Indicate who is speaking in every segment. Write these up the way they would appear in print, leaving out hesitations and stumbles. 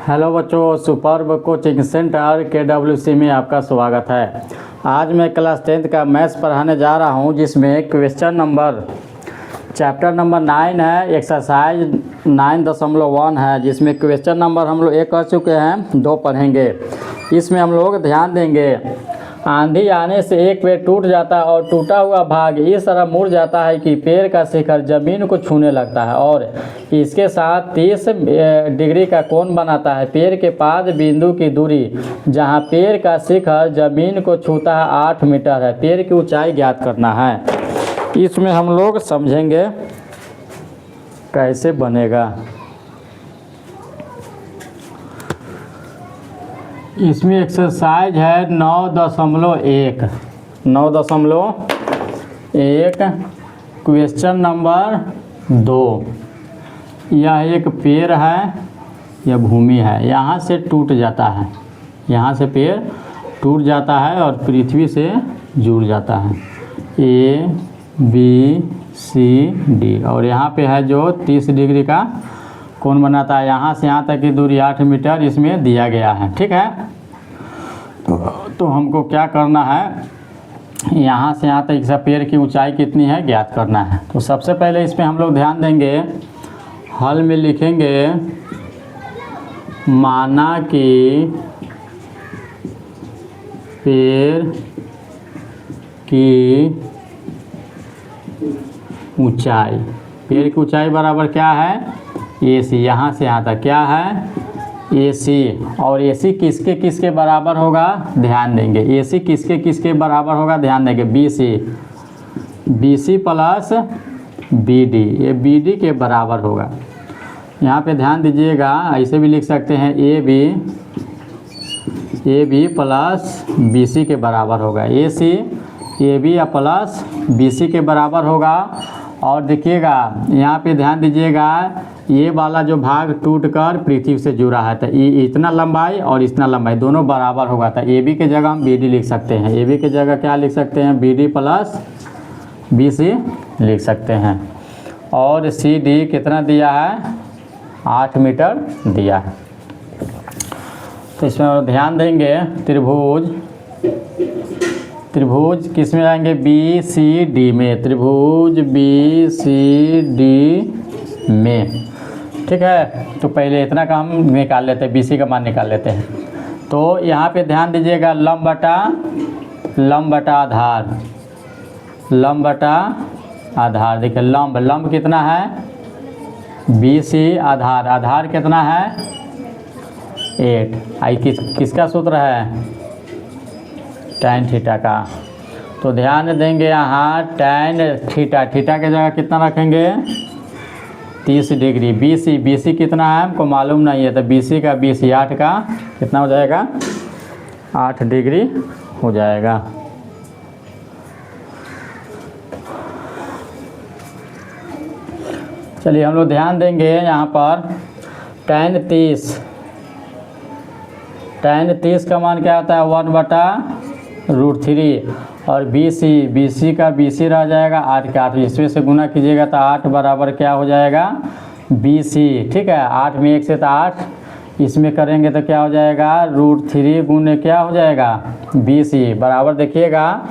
Speaker 1: Hello बच्चों, superb coaching centre KWC में आपका स्वागत है। आज मैं क्लास 10th का मैथ्स पढ़ाने जा रहा हूं, जिसमें क्वेश्चन नंबर चैप्टर नंबर 9 है, एक्सरसाइज 9.1 है, जिसमें क्वेश्चन नंबर हम लोग 1 कर चुके हैं, 2 पढ़ेंगे। इसमें हम लोग ध्यान देंगे, आंधी आने से एक पेड़ टूट जाता है और टूटा हुआ भाग इस तरह मुड़ जाता है कि पेड़ का शिखर जमीन को छूने लगता है और इसके साथ 30 डिग्री का कोण बनाता है। पेड़ के पाद बिंदु की दूरी जहां पेड़ का शिखर जमीन को छूता है 8 मीटर है। पेड़ की ऊंचाई ज्ञात करना है। इसमें हम लोग समझेंगे कैसे बनेगा। इसमें एक्सरसाइज है 9.1 क्वेश्चन नंबर 2। यह एक पेड़ है, यह भूमि है, यहाँ से टूट जाता है, यहाँ से पेड़ टूट जाता है और पृथ्वी से जुड़ जाता है। ABCD और यहाँ पे है जो 30 डिग्री का कोण बनाता है। यहाँ से यहाँ तक की दूरी 8 मीटर इसमें दिया गया है। ठीक है, तो हमको क्या करना है, यहाँ से यहाँ तक इस पेड़ की ऊंचाई कितनी है ज्ञात करना है। तो सबसे पहले इसमें हम लोग ध्यान देंगे, हल में लिखेंगे माना कि पेड़ की ऊंचाई, पेड़ की ऊंचाई बराबर क्या है AC। यहाँ से यहाँ तक क्या है AC, और AC किसके किसके बराबर होगा ध्यान देंगे। AC किसके किसके बराबर होगा ध्यान देंगे, BC प्लस BD, ये BD के बराबर होगा। यहाँ पे ध्यान दीजिएगा, ऐसे भी लिख सकते हैं AB प्लस BC के बराबर होगा। AC AB या प्लस BC के बराबर होगा। और देखिएगा यहाँ पे ध्यान दीजिएगा, ये वाला जो भाग टूटकर पृथ्वी से जुड़ा है, तो ये इतना लंबाई और इतना लंबाई दोनों बराबर होगा। तो AB की जगह हम BD लिख सकते हैं। AB की जगह क्या लिख सकते हैं, BD प्लस BC लिख सकते हैं। और CD कितना दिया है, 8 मीटर दिया है। तो इसमें ध्यान देंगे, त्रिभुज किस में आएंगे, BCD में, त्रिभुज BCD में। ठीक है, तो पहले इतना का हम निकाल लेते हैं, BC का मान निकाल लेते हैं। तो यहाँ पे ध्यान दीजिएगा, लंब बटा आधार, देखिए लंब कितना है BC, आधार कितना है 8। आई किसका सूत्र है, tan थीटा का। तो ध्यान देंगे यहाँ tan थीटा की जगह कितना रखेंगे 30 डिग्री। BC कितना है हमको मालूम नहीं है, तो BC का 8 का कितना हो जाएगा 8 डिग्री हो जाएगा। चलिए हम लोग ध्यान देंगे यहाँ पर, tan 30 का मान क्या होता है 1/√3 और BC का BC रह जाएगा 8 का 8, इसमें से गुना कीजिएगा तो 8 बराबर क्या हो जाएगा BC। ठीक है, 8 में 1 से तो 8, इसमें करेंगे तो क्या हो जाएगा √3 गुने क्या हो जाएगा BC बराबर, देखिएगा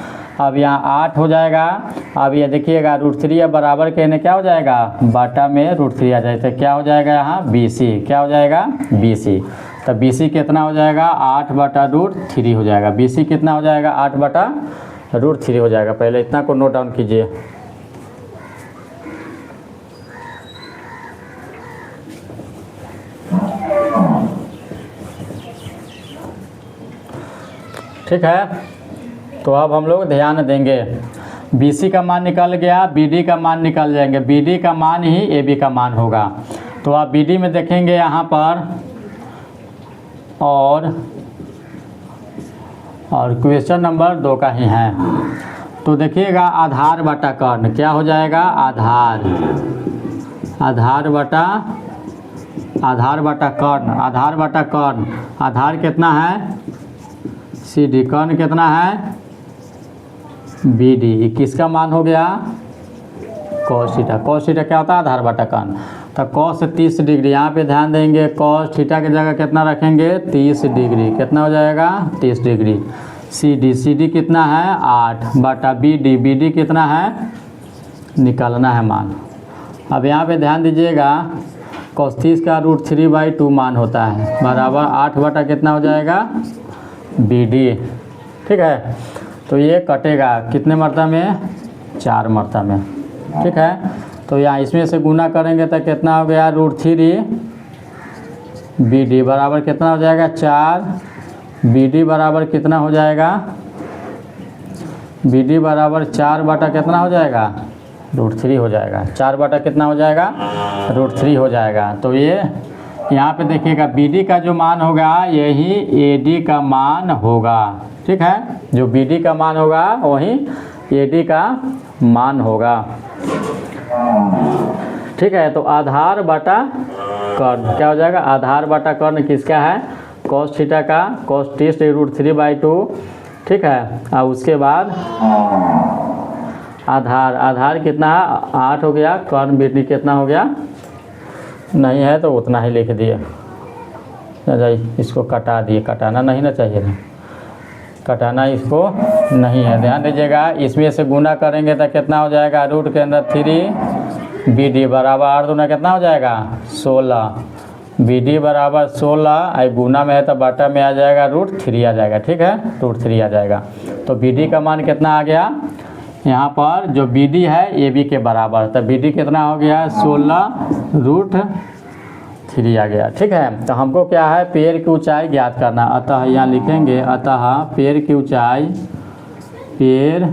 Speaker 1: अब यहाँ 8 हो जाएगा। अब ये देखिएगा √3 बराबर कहने क्या हो जाएगा बाटा में √3 आ जाए, तो क्या हो जाएगा यहाँ BC, क्या हो जाएगा BC। तो BC कितना हो जाएगा 8/√3 हो जाएगा। BC कितना हो जाएगा 8/√3 हो जाएगा। पहले इतना को नोट डाउन कीजिए। ठीक है, तो अब हम लोग ध्यान देंगे, BC का मान निकल गया, BD का मान निकल जाएंगे, BD का मान ही AB का मान होगा। तो आप BD में देखेंगे यहाँ पर, और क्वेश्चन नंबर 2 का ही है। तो देखिएगा आधार बटा कर्ण क्या हो जाएगा, आधार बटा कर्ण। आधार कितना है CD, कर्ण कितना है BD, किसका मान हो गया cos थीटा। cos थीटा क्या होता है आधार बटा कर्ण। तो कॉस 30 डिग्री, यहाँ पे ध्यान देंगे कॉस थीटा की जगह कितना रखेंगे 30 डिग्री, कितना हो जाएगा 30 डिग्री। सी डी कितना है 8 बटा बी डी कितना है निकालना है मान। अब यहाँ पे ध्यान दीजिएगा cos 30 का √3/2 मान होता है बराबर 8 बटा कितना हो जाएगा बी डी। ठीक है, तो ये कटेगा कितने मरतबा में 4 मरतबा में। ठीक है, तो यहाँ इसमें से गुना करेंगे तो कितना हो गया √3 बी डी बराबर कितना हो जाएगा 4, बी डी बराबर कितना हो जाएगा बी डी बराबर 4 बटा कितना हो जाएगा √3 हो जाएगा। 4 बटा कितना हो जाएगा √3 हो जाएगा। तो ये यहाँ पे देखिएगा बी डी का जो मान होगा यही ए डी का मान होगा। ठीक है, जो बी डी का मान होगा वही ए डी का मान होगा। ठीक है, तो आधार बटा कर्ण क्या हो जाएगा, आधार बटा कर्ण किसका है cos थीटा का, cos 30 √3/2। ठीक है, और उसके बाद आधार कितना है 8 हो गया, कर्ण बी डी कितना हो गया नहीं है तो उतना ही लिख दिए। इसको कटा दिए, कटाना नहीं ना चाहिए था, कटाना इसको नहीं है। ध्यान दीजिएगा इसमें से गुना करेंगे तो कितना हो जाएगा रूट के अंदर 3 बी डी बराबर 8 दूना कितना हो जाएगा 16, बी डी बराबर 16 गुना में है तो बटा में आ जाएगा √3 आ जाएगा। ठीक है, √3 आ जाएगा। तो बी डी का मान कितना आ गया, यहाँ पर जो बी डी है ए बी के बराबर, तो बी डी कितना हो गया 16√3 आ गया। ठीक है, तो हमको क्या है पेड़ की ऊंचाई ज्ञात करना, अतः यहाँ लिखेंगे अतः पेड़ की ऊंचाई, पेड़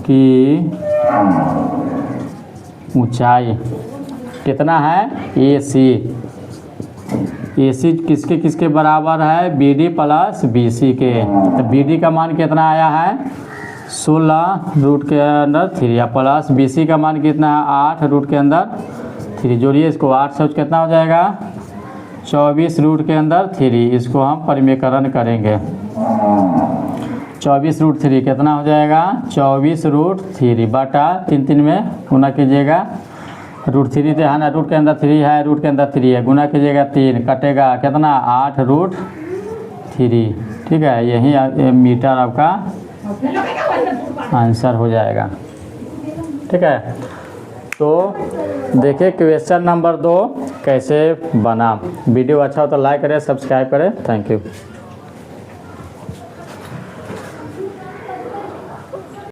Speaker 1: की ऊंचाई कितना है ए सी किसके किसके बराबर है B D plus B C के। तो बी डी का मान कितना आया है 16 रूट के अंदर 3 प्लस बी सी का मान कितना है 8 रूट के अंदर 3, जोड़िए इसको 8 से कितना हो जाएगा 24 रूट के अंदर 3, इसको हम परिमेयकरण करेंगे। 24√3 कितना हो जाएगा 24√3 बटा 3 में गुना कीजिएगा, √3 है ना, रूट के अंदर 3 है, रूट के अंदर 3 है, गुना कीजिएगा 3 कटेगा कितना 8√3। ठीक है, यही मीटर आपका आंसर हो जाएगा। ठीक है, तो देखिए क्वेश्चन नंबर 2 कैसे बना। वीडियो अच्छा हो तो लाइक करें, सब्सक्राइब करें। Thank you.